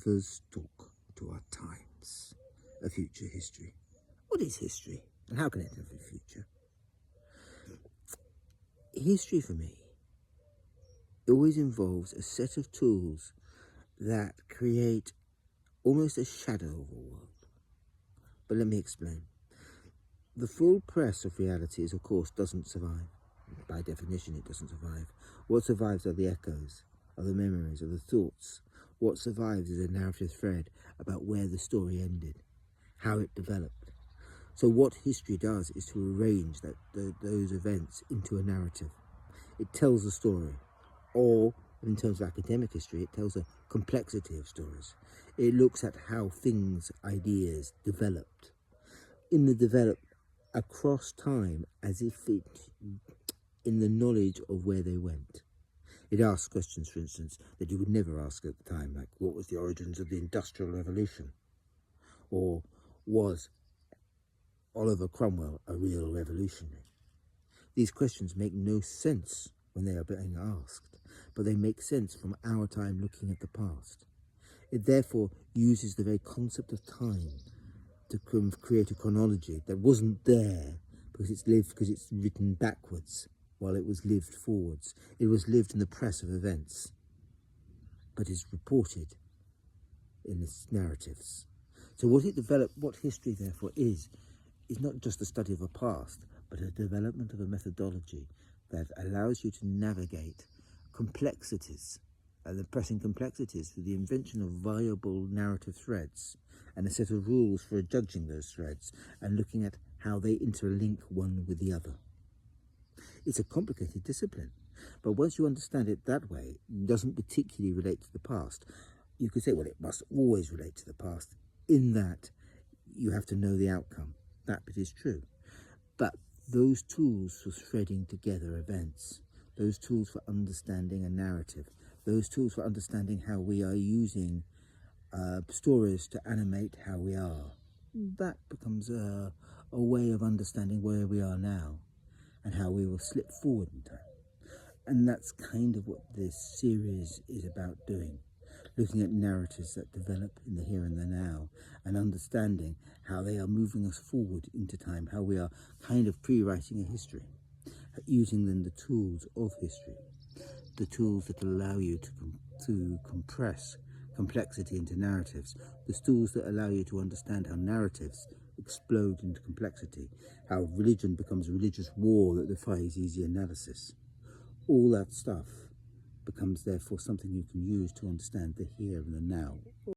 philosophers talk to our times, a future history. What is history, and how can it have a future? History for me always involves a set of tools that create almost a shadow of a world. But let me explain. The full press of reality is, of course, doesn't survive. By definition, it doesn't survive. What survives are the echoes, are the memories, are the thoughts. What survives is a narrative thread about where the story ended, how it developed. So what history does is to arrange those events into a narrative. It tells a story, or in terms of academic history, it tells a complexity of stories. It looks at how things, ideas, developed. Across time, as if in the knowledge of where they went. It asks questions, for instance, that you would never ask at the time, like what was the origins of the Industrial Revolution? Or was Oliver Cromwell a real revolutionary? These questions make no sense when they are being asked, but they make sense from our time looking at the past. It therefore uses the very concept of time to create a chronology that wasn't there because it's written backwards while it was lived forwards. It was lived in the press of events, but is reported in its narratives. So what history therefore is not just the study of a past, but a development of a methodology that allows you to navigate complexities, the pressing complexities through the invention of viable narrative threads and a set of rules for judging those threads and looking at how they interlink one with the other. It's a complicated discipline, but once you understand it that way, it doesn't particularly relate to the past. You could say, well, it must always relate to the past, in that you have to know the outcome. That bit is true. But those tools for threading together events, those tools for understanding a narrative, those tools for understanding how we are using stories to animate how we are, that becomes a way of understanding where we are now and how we will slip forward in time. And that's kind of what this series is about doing, looking at narratives that develop in the here and the now and understanding how they are moving us forward into time, how we are kind of pre-writing a history, using then the tools of history, the tools that allow you to compress complexity into narratives, the tools that allow you to understand how narratives explode into complexity, how religion becomes a religious war that defies easy analysis. All that stuff becomes therefore something you can use to understand the here and the now